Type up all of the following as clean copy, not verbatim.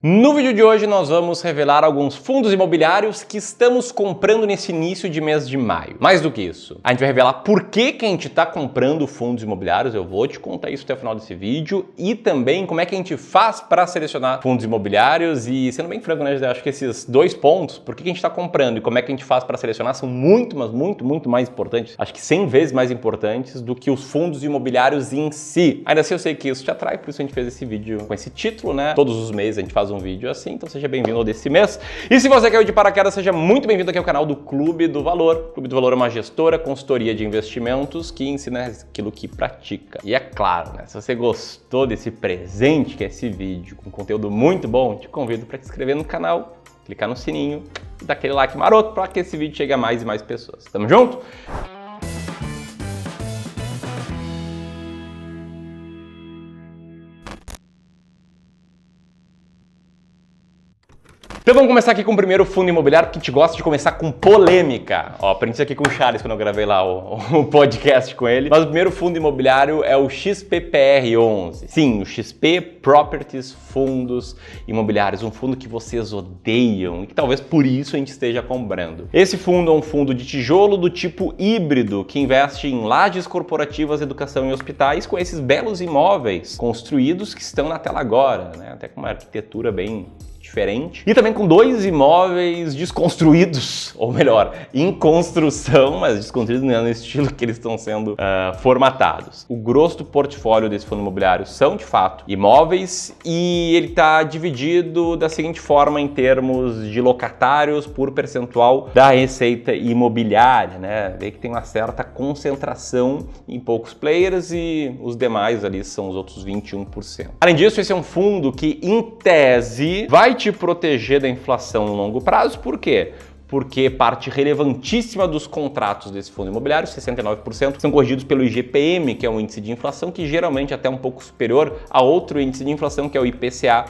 No vídeo de hoje nós vamos revelar alguns fundos imobiliários que estamos comprando nesse início de mês de maio. Mais do que isso, a gente vai revelar por que a gente está comprando fundos imobiliários, eu vou te contar isso até o final desse vídeo, e também como é que a gente faz para selecionar fundos imobiliários. E sendo bem franco, né, eu acho que esses dois pontos, por que a gente está comprando e como é que a gente faz para selecionar, são muito mais importantes, acho que 100 vezes mais importantes do que os fundos imobiliários em si. Ainda assim eu sei que isso te atrai, por isso a gente fez esse vídeo com esse título, né? Todos os meses a gente faz um vídeo assim, então seja bem-vindo ao desse mês. E se você caiu de paraquedas, seja muito bem-vindo aqui ao canal do Clube do Valor. O Clube do Valor é uma gestora, consultoria de investimentos que ensina aquilo que pratica. E é claro, né, se você gostou desse presente, que é esse vídeo, com conteúdo muito bom, te convido para te inscrever no canal, clicar no sininho e dar aquele like maroto para que esse vídeo chegue a mais e mais pessoas. Tamo junto? Então vamos começar aqui com o primeiro fundo imobiliário, porque a gente gosta de começar com polêmica. Ó, aprendi isso aqui com o Charles quando eu gravei lá o podcast com ele. Mas o primeiro fundo imobiliário é o XPPR11. Sim, o XP Properties Fundos Imobiliários, um fundo que vocês odeiam e que talvez por isso a gente esteja comprando. Esse fundo é um fundo de tijolo do tipo híbrido, que investe em lajes corporativas, educação e hospitais, com esses belos imóveis construídos que estão na tela agora, né? Até com uma arquitetura bem diferente. E também com dois imóveis desconstruídos, ou melhor, em construção, mas desconstruídos no estilo que eles estão sendo formatados. O grosso do portfólio desse fundo imobiliário são, de fato, imóveis, e ele está dividido da seguinte forma em termos de locatários por percentual da receita imobiliária, né? Vê que tem uma certa concentração em poucos players e os demais ali são os outros 21%. Além disso, esse é um fundo que, em tese, vai te proteger da inflação no longo prazo. Por quê? Porque parte relevantíssima dos contratos desse fundo imobiliário, 69%, são corrigidos pelo IGPM, que é um índice de inflação que geralmente é até um pouco superior a outro índice de inflação, que é o IPCA,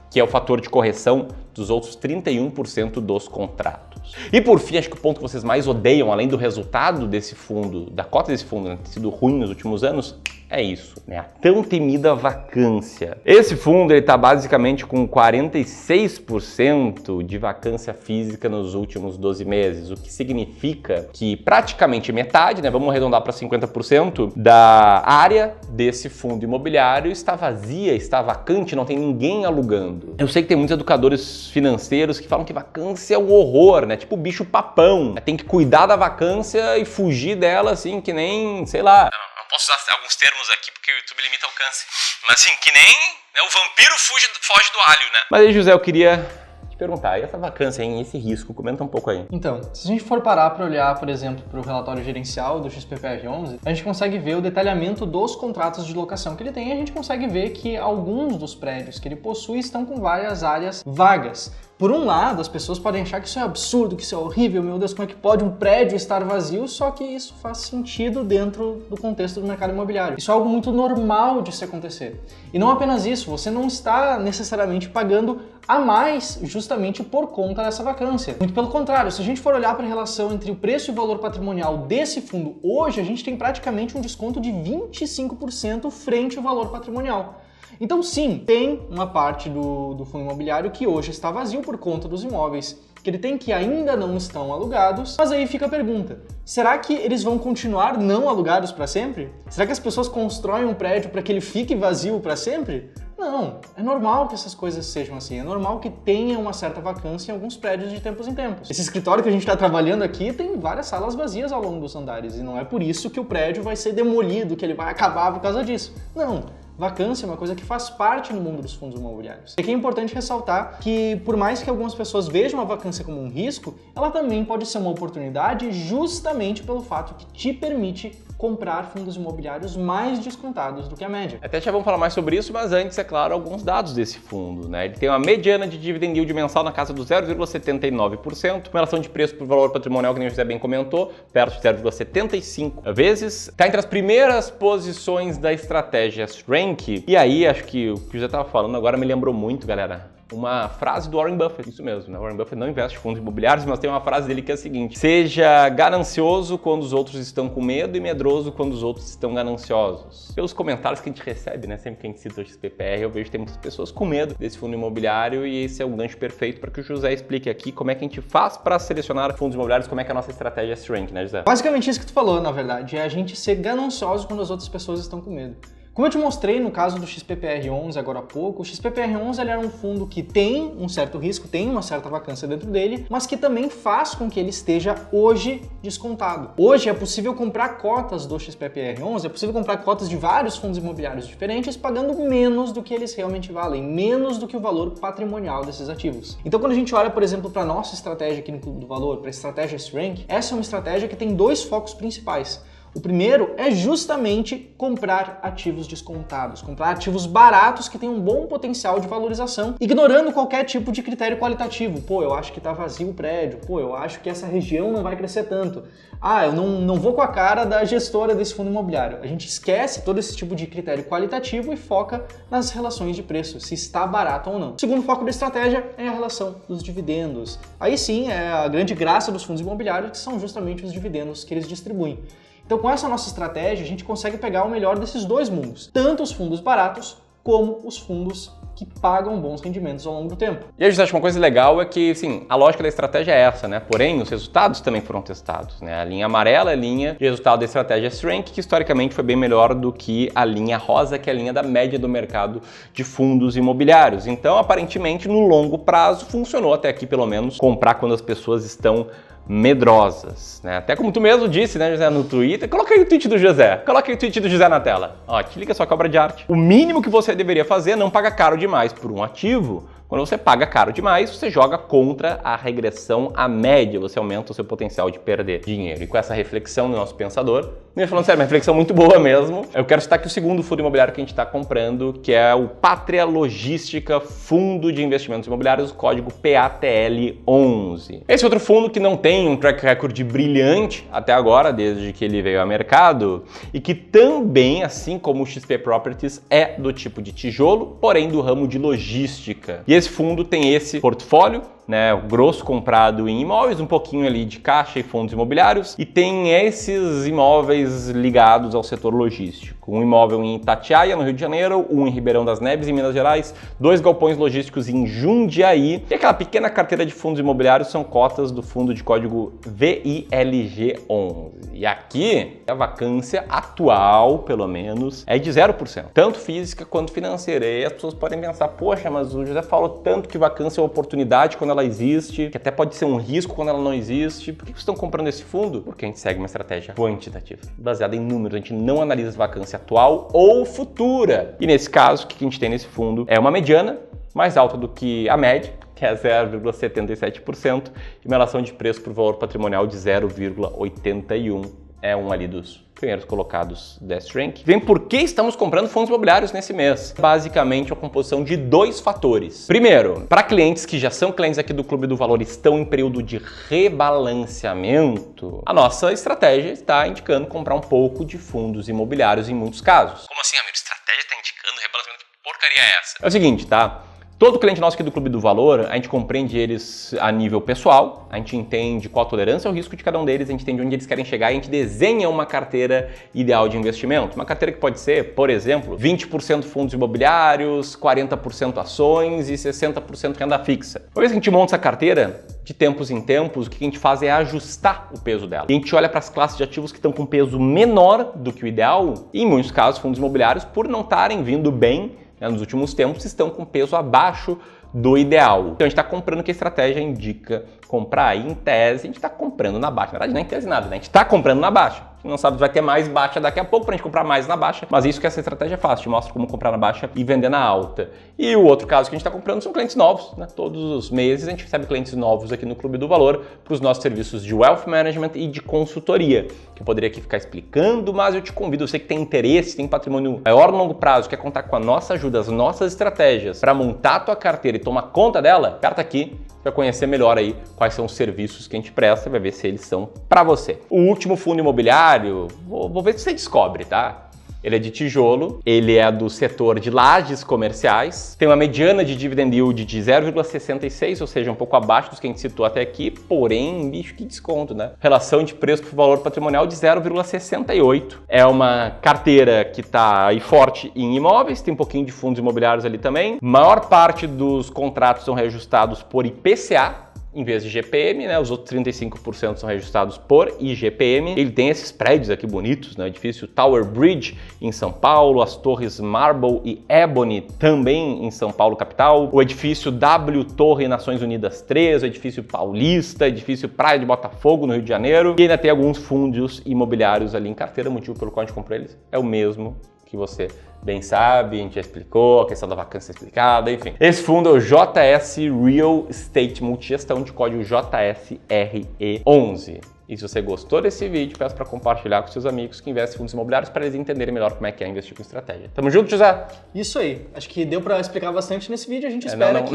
que é o fator de correção dos outros 31% dos contratos. E por fim, acho que o ponto que vocês mais odeiam, além do resultado desse fundo, da cota desse fundo, né, ter sido ruim nos últimos anos, é isso, né? A tão temida vacância. Esse fundo ele está basicamente com 46% de vacância física nos últimos 12 meses, o que significa que praticamente metade, né, vamos arredondar para 50%, da área desse fundo imobiliário está vazia, está vacante, não tem ninguém alugando. Eu sei que tem muitos educadores financeiros que falam que vacância é um horror, né? Tipo bicho papão. Tem que cuidar da vacância e fugir dela assim, que nem, sei lá. Não posso usar alguns termos aqui porque o YouTube limita o alcance. Mas assim, que nem, né, o vampiro foge do alho, né? Mas aí, José, eu queria te perguntar, e essa vacância, hein, esse risco? Comenta um pouco aí. Então, se a gente for parar para olhar, por exemplo, para o relatório gerencial do XPPR11, a gente consegue ver o detalhamento dos contratos de locação que ele tem, e a gente consegue ver que alguns dos prédios que ele possui estão com várias áreas vagas. Por um lado, as pessoas podem achar que isso é absurdo, que isso é horrível, meu Deus, como é que pode um prédio estar vazio? Só que isso faz sentido dentro do contexto do mercado imobiliário. Isso é algo muito normal de se acontecer. E não apenas isso, você não está necessariamente pagando a mais justamente por conta dessa vacância. Muito pelo contrário, se a gente for olhar para a relação entre o preço e o valor patrimonial desse fundo hoje, a gente tem praticamente um desconto de 25% frente ao valor patrimonial. Então sim, tem uma parte do fundo imobiliário que hoje está vazio por conta dos imóveis que ele tem que ainda não estão alugados, mas aí fica a pergunta, será que eles vão continuar não alugados para sempre? Será que as pessoas constroem um prédio para que ele fique vazio para sempre? Não, é normal que essas coisas sejam assim, é normal que tenha uma certa vacância em alguns prédios de tempos em tempos. Esse escritório que a gente está trabalhando aqui tem várias salas vazias ao longo dos andares e não é por isso que o prédio vai ser demolido, que ele vai acabar por causa disso. Não. Vacância é uma coisa que faz parte no mundo dos fundos imobiliários. E aqui é importante ressaltar que, por mais que algumas pessoas vejam a vacância como um risco, ela também pode ser uma oportunidade justamente pelo fato que te permite comprar fundos imobiliários mais descontados do que a média. Até já vamos falar mais sobre isso, mas antes, é claro, alguns dados desse fundo, né? Ele tem uma mediana de dividend yield mensal na casa do 0,79%, uma relação de preço por valor patrimonial, que nem o José bem comentou, perto de 0,75 vezes. Está entre as primeiras posições da estratégia Rank. E aí, acho que o que o José estava falando agora me lembrou muito, galera, uma frase do Warren Buffett, isso mesmo, né? Warren Buffett não investe em fundos imobiliários, mas tem uma frase dele que é a seguinte: seja ganancioso quando os outros estão com medo e medroso quando os outros estão gananciosos. Pelos comentários que a gente recebe, né, sempre que a gente cita o XPPR, eu vejo que tem muitas pessoas com medo desse fundo imobiliário e esse é um gancho perfeito para que o José explique aqui como é que a gente faz para selecionar fundos imobiliários, como é que é a nossa estratégia S-Rank, né, José? Basicamente isso que tu falou, na verdade, é a gente ser ganancioso quando as outras pessoas estão com medo. Como eu te mostrei no caso do XPPR11 agora há pouco, o XPPR11 ele era um fundo que tem um certo risco, tem uma certa vacância dentro dele, mas que também faz com que ele esteja hoje descontado. Hoje é possível comprar cotas do XPPR11, é possível comprar cotas de vários fundos imobiliários diferentes pagando menos do que eles realmente valem, menos do que o valor patrimonial desses ativos. Então quando a gente olha, por exemplo, para a nossa estratégia aqui no Clube do Valor, para a estratégia S-Rank, essa é uma estratégia que tem dois focos principais. O primeiro é justamente comprar ativos descontados, comprar ativos baratos que têm um bom potencial de valorização, ignorando qualquer tipo de critério qualitativo. Pô, eu acho que tá vazio o prédio, pô, eu acho que essa região não vai crescer tanto. Ah, eu não vou com a cara da gestora desse fundo imobiliário. A gente esquece todo esse tipo de critério qualitativo e foca nas relações de preço, se está barato ou não. O segundo foco da estratégia é a relação dos dividendos. Aí sim, é a grande graça dos fundos imobiliários, que são justamente os dividendos que eles distribuem. Então, com essa nossa estratégia, a gente consegue pegar o melhor desses dois mundos, tanto os fundos baratos como os fundos que pagam bons rendimentos ao longo do tempo. E a gente acha uma coisa legal é que, sim, a lógica da estratégia é essa, né? Porém, os resultados também foram testados, né? A linha amarela é a linha de resultado da estratégia S-Rank, que historicamente foi bem melhor do que a linha rosa, que é a linha da média do mercado de fundos imobiliários. Então, aparentemente, no longo prazo, funcionou até aqui, pelo menos, comprar quando as pessoas estão medrosas, né? Até como tu mesmo disse, né, José, no Twitter. Coloca aí o tweet do José. Coloca aí o tweet do José na tela. Ó, te liga sua cobra de arte. O mínimo que você deveria fazer é não pagar caro demais por um ativo. Quando você paga caro demais, você joga contra a regressão à média, você aumenta o seu potencial de perder dinheiro. E com essa reflexão do nosso pensador, falando sério, uma reflexão muito boa mesmo, eu quero citar aqui o segundo fundo imobiliário que a gente está comprando, que é o Pátria Logística Fundo de Investimentos Imobiliários, o código PATL11. Esse outro fundo que não tem um track record brilhante até agora, desde que ele veio ao mercado, e que também, assim como o XP Properties, é do tipo de tijolo, porém do ramo de logística. E esse fundo tem esse portfólio, né, o grosso comprado em imóveis, um pouquinho ali de caixa e fundos imobiliários, e tem esses imóveis ligados ao setor logístico. Um imóvel em Itatiaia, no Rio de Janeiro, um em Ribeirão das Neves, em Minas Gerais, 2 galpões logísticos em Jundiaí, e aquela pequena carteira de fundos imobiliários são cotas do fundo de código VILG11. E aqui, a vacância atual, pelo menos, é de 0%, tanto física quanto financeira. E as pessoas podem pensar, poxa, mas o José falou tanto que vacância é uma oportunidade quando ela existe, que até pode ser um risco quando ela não existe. Por que vocês estão comprando esse fundo? Porque a gente segue uma estratégia quantitativa, baseada em números. A gente não analisa vacância atual ou futura. E nesse caso, o que a gente tem nesse fundo é uma mediana mais alta do que a média, que é 0,77%, e uma relação de preço por valor patrimonial de 0,81. É um ali dos primeiros colocados da S-Rank. Vem por que estamos comprando fundos imobiliários nesse mês. Basicamente, a composição de dois fatores. Primeiro, para clientes que já são clientes aqui do Clube do Valor e estão em período de rebalanceamento, a nossa estratégia está indicando comprar um pouco de fundos imobiliários em muitos casos. Como assim, amigo? Estratégia está indicando rebalanceamento? Que porcaria é essa? É o seguinte, tá? Todo cliente nosso aqui do Clube do Valor, a gente compreende eles a nível pessoal, a gente entende qual a tolerância ao risco de cada um deles, a gente entende onde eles querem chegar e a gente desenha uma carteira ideal de investimento. Uma carteira que pode ser, por exemplo, 20% fundos imobiliários, 40% ações e 60% renda fixa. Uma vez que a gente monta essa carteira, de tempos em tempos, o que a gente faz é ajustar o peso dela. E a gente olha para as classes de ativos que estão com peso menor do que o ideal, e em muitos casos, fundos imobiliários, por não estarem vindo bem, nos últimos tempos, estão com peso abaixo do ideal. Então a gente está comprando o que a estratégia indica comprar. E em tese, a gente está comprando na baixa. Na verdade, nem em tese nada, né? A gente está comprando na baixa. A gente não sabe se vai ter mais baixa daqui a pouco para a gente comprar mais na baixa, mas isso que essa estratégia faz, te mostra como comprar na baixa e vender na alta. E o outro caso que a gente está comprando são clientes novos, né? Todos os meses a gente recebe clientes novos aqui no Clube do Valor para os nossos serviços de Wealth Management e de consultoria, que eu poderia aqui ficar explicando, mas eu te convido, você que tem interesse, tem patrimônio maior no longo prazo, quer contar com a nossa ajuda, as nossas estratégias para montar a tua carteira e tomar conta dela, aperta aqui para conhecer melhor aí quais são os serviços que a gente presta e vai ver se eles são para você. O último fundo imobiliário, vou ver se você descobre, tá? Ele é de tijolo, ele é do setor de lajes comerciais, tem uma mediana de dividend yield de 0,66, ou seja, um pouco abaixo dos que a gente citou até aqui, porém, bicho, que desconto, né? Relação de preço por valor patrimonial de 0,68. É uma carteira que está aí forte em imóveis, tem um pouquinho de fundos imobiliários ali também. Maior parte dos contratos são reajustados por IPCA, em vez de GPM, né? Os outros 35% são reajustados por IGPM. Ele tem esses prédios aqui bonitos, né? O edifício Tower Bridge em São Paulo, as torres Marble e Ebony também em São Paulo, capital, o edifício W Torre Nações Unidas 3, o edifício Paulista, edifício Praia de Botafogo, no Rio de Janeiro, e ainda tem alguns fundos imobiliários ali em carteira. O motivo pelo qual a gente comprou eles é o mesmo que você bem sabe, a gente já explicou, a questão da vacância explicada, enfim. Esse fundo é o JS Real Estate Multigestão, de código JSRE11. E se você gostou desse vídeo, peço para compartilhar com seus amigos que investem em fundos imobiliários para eles entenderem melhor como é que é investir com estratégia. Tamo junto, José? Isso aí. Acho que deu para explicar bastante nesse vídeo. A gente espera que...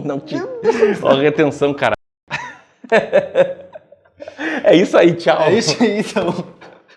Não tinha. Ó, retenção, cara. É isso aí, tchau. É isso aí, então.